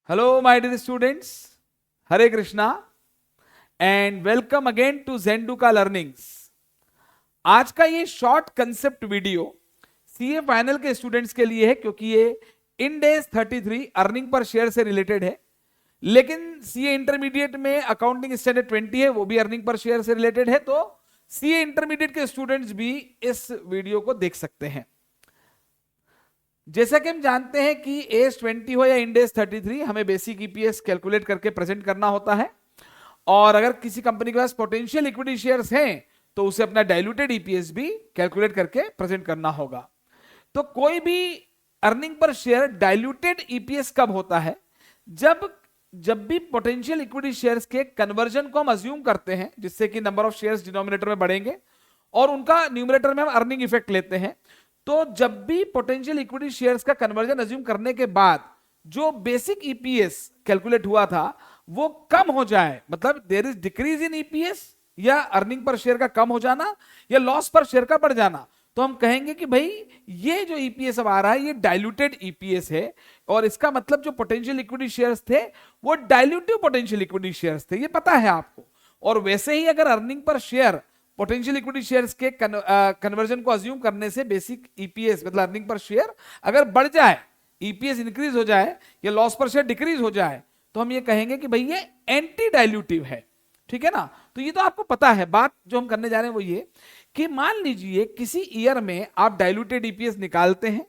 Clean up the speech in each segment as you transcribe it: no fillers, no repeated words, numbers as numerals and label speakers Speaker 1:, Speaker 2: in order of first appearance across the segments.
Speaker 1: Hello, my dear students. Hare Krishna and welcome again to Zenduka Learnings. आज का ये short concept video CA final के students के लिए है क्योंकि ये Ind AS 33 earning per share से रिलेटेड है, लेकिन सीए इंटरमीडिएट में अकाउंटिंग स्टैंडर्ड 20 है, वो भी अर्निंग पर शेयर से रिलेटेड है, तो सीए इंटरमीडिएट के स्टूडेंट्स भी इस वीडियो को देख सकते हैं। जैसा कि हम जानते हैं कि एज 20 हो या इंड एज 33, हमें बेसिक ईपीएस कैलकुलेट करके प्रेजेंट करना होता है, और अगर किसी कंपनी के पास पोटेंशियल इक्विटी शेयर्स हैं तो उसे अपना डाइल्यूटेड ईपीएस भी कैलकुलेट करके प्रेजेंट करना होगा। तो कोई भी earning per share diluted EPS कब होता है? जब भी पोटेंशियल इक्विटी शेयर्स के कन्वर्जन को हम अज्यूम करते हैं, जिससे कि नंबर ऑफ शेयर्स डिनोमिनेटर में बढ़ेंगे और उनका न्यूमरेटर में हम अर्निंग इफेक्ट लेते हैं। तो जब भी पोटेंशियल इक्विटी शेयर्स का कन्वर्जन अज्यूम करने के बाद जो बेसिक ईपीएस कैलकुलेट हुआ था वो कम हो जाए, मतलब there is decrease in EPS या अर्निंग पर शेयर का कम हो जाना या लॉस पर शेयर का बढ़ जाना, तो हम कहेंगे कि भाई ये जो ईपीएस अब आ रहा है ये डाइल्यूटेड ईपीएस है, और इसका मतलब जो पोटेंशियल इक्विटी शेयर्स थे वो डाइल्यूटिव पोटेंशियल इक्विटी शेयर्स थे, ये पता है आपको। और वैसे ही अगर earning per share potential equity shares के कन्वर्जन को अज्यूम करने से बेसिक ईपीएस मतलब अर्निंग पर शेयर अगर बढ़ जाए, ईपीएस इंक्रीज हो जाए या लॉस पर शेयर डिक्रीज हो जाए, तो हम ये कहेंगे कि भाई ये एंटी डाइल्यूटिव है। ठीक है ना? तो ये तो आपको पता है। बात जो हम करने जा रहे हैं वो ये कि मान लीजिए किसी ईयर में आप डाइल्यूटेड ईपीएस निकालते हैं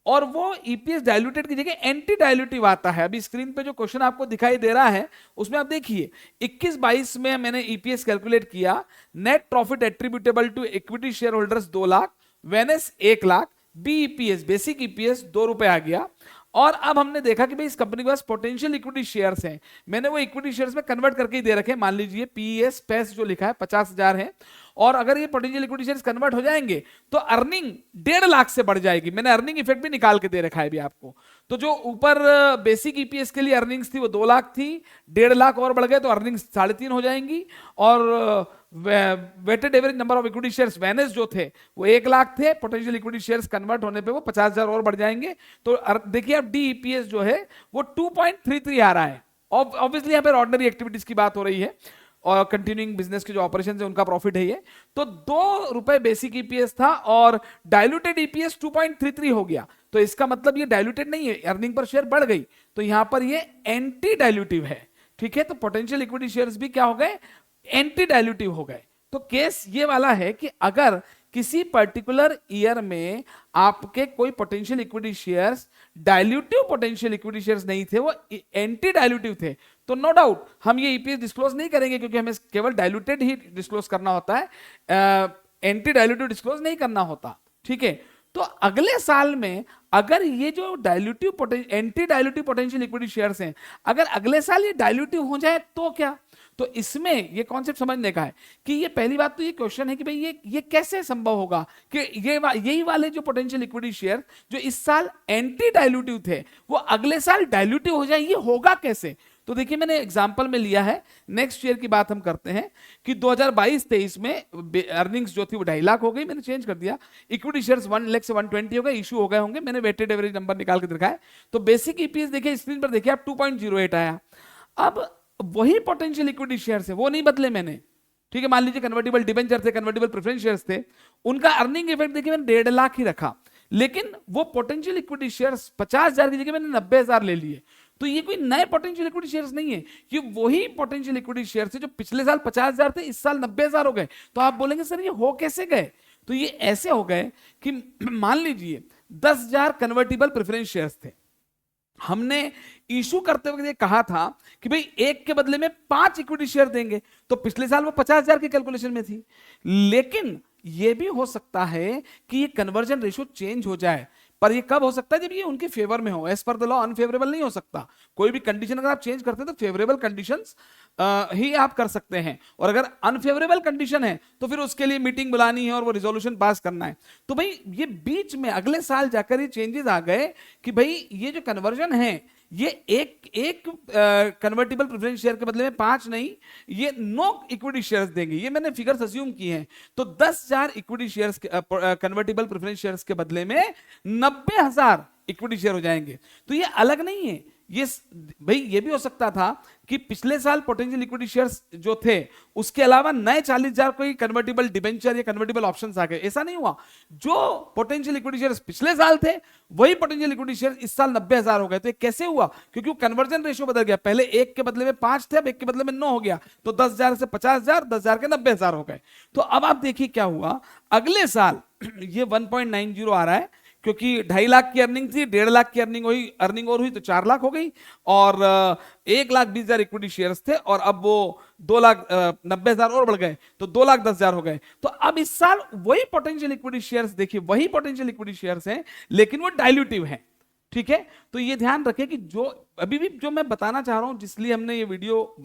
Speaker 1: और वो ईपीएस डाइल्यूटेड की जगह एंटी डाइल्यूटिव आता है। अभी स्क्रीन पे जो क्वेश्चन आपको दिखाई दे रहा है उसमें आप देखिए 21-22 में मैंने ईपीएस कैलकुलेट किया, net profit attributable to equity share holders 2 lakh, वेनेस 1 लाख, बीईपीएस बेसिक ईपीएस 2 रुपए आ गया। और अब हमने देखा कि भाई इस कंपनी के पास पोटेंशियल इक्विटी शेयर्स हैं, मैंने वो इक्विटी शेयर्स में कन्वर्ट करके ही दे रखे हैं। मान लीजिए पीएस पैस जो लिखा है 50,000 है, और अगर ये पोटेंशियल इक्विटी शेयर्स कन्वर्ट हो जाएंगे तो अर्निंग 1.5 लाख से बढ़ जाएगी। मैंने अर्निंग इफेक्ट भी निकाल के दे रखा है अभी आपको। तो जो ऊपर बेसिक ईपीएस के लिए अर्निंग्स थी वो 2 लाख थी, 1.5 लाख और बढ़ गए तो अर्निंग्स 3.5 हो जाएंगी। और weighted average number of equity shares वेनेस जो थे वो 1 लाख थे, पोटेंशियल इक्विटी शेयर्स कन्वर्ट होने पे वो 50,000 और बढ़ जाएंगे। तो देखिए अब डीईपीएस जो है वो 2.33 आ रहा है। ऑब्वियसली यहाँ पे ऑर्डिनरी एक्टिविटीज की बात हो रही है और कंटिन्यूइंग बिजनेस के जो ऑपरेशन है उनका प्रॉफिट है ये। तो 2 रुपए बेसिक ईपीएस था और डाइल्यूटेड ईपीएस 2.33 हो गया, तो इसका मतलब ये डाइल्यूटेड नहीं है, अर्निंग पर शेयर बढ़ गई, तो यहां पर ये एंटी डाइल्यूटिव है। ठीक है, तो पोटेंशियल इक्विटी शेयर्स भी क्या हो गए? एंटी डाइल्यूटिव हो गए। तो केस ये वाला है कि अगर किसी पर्टिकुलर ईयर में आपके कोई potential equity shares dilutive potential equity shares नहीं थे, वो एंटी डाइल्यूटिव थे, तो नो डाउट हम ये ईपीएस डिस्क्लोज नहीं करेंगे, क्योंकि हमें केवल डाइल्यूटेड ही डिस्क्लोज करना होता है, एंटी डाइल्यूटिव डिस्क्लोज नहीं करना होता। ठीक है, तो अगले साल में अगर ये जो dilutive anti dilutive potential equity shares हैं, अगर अगले साल ये डाइल्यूटिव हो जाए तो क्या? तो इसमें ये कॉन्सेप्ट समझने का है कि ये पहली बात तो ये क्वेश्चन है कि भाई ये कैसे संभव होगा कि यही वाले जो पोटेंशियल इक्विटी शेयर जो इस साल एंटी डाइल्यूटिव थे वो अगले साल डाइल्यूटिव हो जाए, ये होगा कैसे? तो देखिए मैंने एग्जांपल में लिया है, नेक्स्ट ईयर की बात हम करते हैं कि 2022-23 में अर्निंग्स जो थी वो 2.5 लाख हो गई, मैंने चेंज कर दिया, इक्विटी शेयर्स 1 लाख से 120 हो गए, इशू हो गए होंगे, मैंने वेटेड एवरेज नंबर निकाल के दिखाया। तो बेसिक ईपीएस देखिए स्क्रीन पर देखिए आप 2.08 आया। अब वही पोटेंशियल इक्विटी शेयर्स है, वो नहीं बदले मैंने। ठीक है, मान लीजिए कन्वर्टिबल डिबेंचर थे, कन्वर्टिबल प्रेफरेंस शेयर्स थे, उनका अर्निंग इफेक्ट देखिए मैंने 1.5 लाख ही रखा, लेकिन वो पोटेंशियल इक्विटी शेयर्स 50,000 की जगह मैंने 90,000 ले लिए। तो ये कोई नए पोटेंशियल इक्विटी शेयर्स नहीं है, ये वही पोटेंशियल इक्विटी शेयर्स है जो पिछले साल 50,000 थे, इस साल 90,000 हो गए। तो आप बोलेंगे सर ये हो कैसे गए? तो ये ऐसे हो गए कि मान लीजिए 10,000 कन्वर्टिबल प्रेफरेंस शेयर्स थे, हमने इशू करते वक्त ये कहा था कि भाई 1 के बदले में 5 इक्विटी शेयर देंगे, तो पिछले साल वो 50,000 की कैलकुलेशन में थी। लेकिन ये भी हो सकता है कि ये कन्वर्जन रेशियो चेंज हो जाए, पर ये कब हो सकता है? जब ये उनके फेवर में हो। As per the law unfavourable नहीं हो सकता। कोई भी कंडीशन अगर आप चेंज करते हैं तो फेवरेबल कंडीशंस ही आप कर सकते हैं, और अगर अनफेवरेबल कंडीशन है तो फिर उसके लिए मीटिंग बुलानी है और वो रिजोल्यूशन पास करना है। तो भाई ये बीच में अगले साल जाकर ये चेंजेस आ गए कि भाई ये जो कन्वर्जन है ये एक कन्वर्टिबल प्रेफरेंस शेयर के बदले में 5 नहीं, ये 9 इक्विटी शेयर्स देंगे। ये मैंने फिगर्स अज्यूम किए हैं। तो 10,000 equity shares convertible preference shares के बदले में 90,000 इक्विटी शेयर हो जाएंगे। तो ये अलग नहीं है, भाई ये भी हो सकता था कि पिछले साल पोटेंशियल इक्विटी शेयर्स जो थे उसके अलावा नए 40,000 कोई कन्वर्टिबल डिबेंचर या कन्वर्टिबल ऑप्शंस आ गए, ऐसा नहीं हुआ। जो पोटेंशियल इक्विटी शेयर्स पिछले साल थे वही पोटेंशियल इक्विटी शेयर्स इस साल 90,000 हो गए। तो ये कैसे हुआ? क्योंकि वो कन्वर्जन रेशियो बदल गया, पहले 1 के बदले में 5 थे, अब 1 के बदले में 9 हो गया, तो 10,000 से 50,000, 10,000 के 90,000 हो गए। तो अब आप देखिए क्या हुआ, अगले साल ये 1.90 आ रहा है, क्योंकि 2.5 लाख की अर्निंग थी, 1.5 लाख की अर्निंग और हुई तो 4 लाख हो गई, और 1,20,000 इक्विटी शेयर्स थे, और अब वो 2,90,000 और बढ़ गए तो 2,10,000 हो गए। तो अब इस साल वही पोटेंशियल इक्विटी शेयर्स, देखिए वही पोटेंशियल इक्विटी शेयर्स हैं, लेकिन वो डाइल्यूटिव हैं। ठीक है, तो ये ध्यान रखें कि जो अभी भी जो मैं बताना चाह रहा हूं, जिसलिए हमने ये वीडियो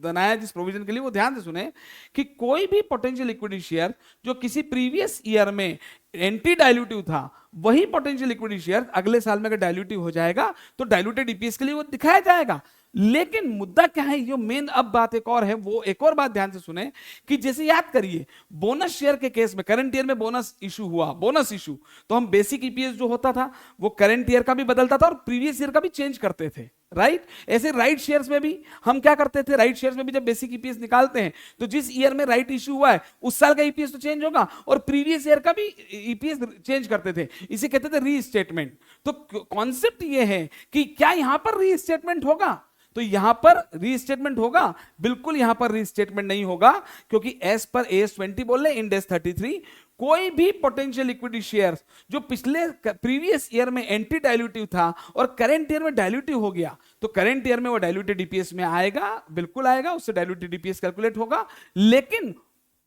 Speaker 1: बनाया, जिस प्रोविजन के लिए, वो ध्यान से सुने कि कोई भी पोटेंशियल इक्विटी शेयर जो किसी प्रीवियस ईयर में एंटी डाइल्यूटिव था, वही पोटेंशियल इक्विटी शेयर अगले साल में अगर डाइल्यूटिव हो जाएगा तो डाइल्यूटेड ईपीएस के लिए वो दिखाया जाएगा। लेकिन मुद्दा क्या है, ये मेन अब बात एक और है, वो एक और बात ध्यान से सुने कि जैसे याद करिए बोनस शेयर के केस में, करंट ईयर में बोनस इशू हुआ, बोनस इशू, तो हम बेसिक ईपीएस जो होता था वो करंट ईयर का भी बदलता था और प्रीवियस ईयर का भी चेंज करते थे, राइट। ऐसे राइट शेयर्स में भी हम क्या करते थे, राइट शेयर्स में भी जब बेसिक ईपीएस निकालते हैं तो जिस ईयर में राइट इशू हुआ है उस साल का ईपीएस तो चेंज होगा और प्रीवियस ईयर का भी ईपीएस चेंज करते थे, इसे कहते थे रीस्टेटमेंट। तो कॉन्सेप्ट ये है कि क्या यहां पर रीस्टेटमेंट होगा, तो यहां पर रीस्टेटमेंट होगा, बिल्कुल यहां पर रीस्टेटमेंट नहीं होगा, क्योंकि एज पर AS20 बोल रहे इंड एस 33 कोई भी पोटेंशियल इक्विटी शेयर जो पिछले प्रीवियस ईयर में एंटी डाइल्यूटिव था और करंट ईयर में डाइल्यूटिव हो गया, तो करंट ईयर में वो डाइल्यूटेड ईपीएस में आएगा, बिल्कुल आएगा, उससे डाइल्यूटेड ईपीएस कैलकुलेट होगा, लेकिन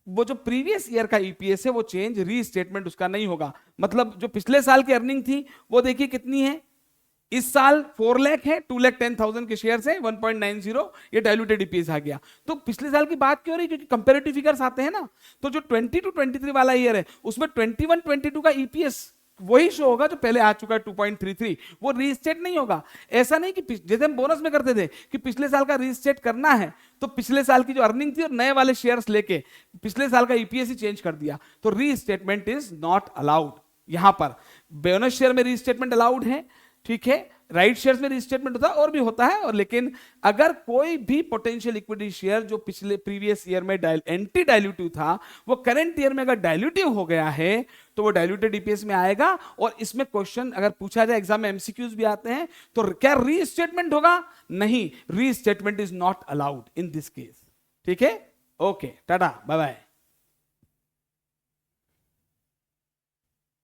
Speaker 1: वो जो प्रीवियस ईयर का ईपीएस है वो चेंज, रीस्टेटमेंट उसका नहीं होगा। मतलब जो पिछले साल की अर्निंग थी वो देखिए कितनी है, इस साल 4 लाख है, 2,10,000 के शेयर है, 1.90 ये डाइल्यूटेड ईपीएस आ गया। तो पिछले साल की बात क्यों रही, क्योंकि कंपैरेटिव फिगर्स आते हैं ना, तो जो 20 to 23 वाला ईयर है उसमें 21-22 का ईपीएस वही शो होगा जो पहले आ चुका है 2.33, वो रीस्टेट नहीं होगा। ऐसा नहीं कि जैसे हम बोनस में करते थे कि पिछले साल का रीस्टेट करना है तो पिछले साल की जो अर्निंग थी और नए वाले शेयर्स लेके पिछले साल का ईपीएस ही चेंज कर दिया, तो रीस्टेटमेंट इज नॉट अलाउड। यहां पर बोनस शेयर में रीस्टेटमेंट अलाउड है, ठीक है, राइट शेयर्स में रीस्टेटमेंट होता है और भी होता है, और लेकिन अगर कोई भी पोटेंशियल इक्विटी शेयर जो पिछले प्रीवियस ईयर में एंटी डाइल्यूटिव था वो करंट ईयर में अगर डाइल्यूटिव हो गया है तो वो डाइल्यूटेड ईपीएस में आएगा। और इसमें क्वेश्चन अगर पूछा जाए, एग्जाम में एमसीक्यूज भी आते हैं, तो क्या रीस्टेटमेंट होगा? नहीं, restatement is not allowed in this case. ठीक है, ओके, टाटा, बाय बाय।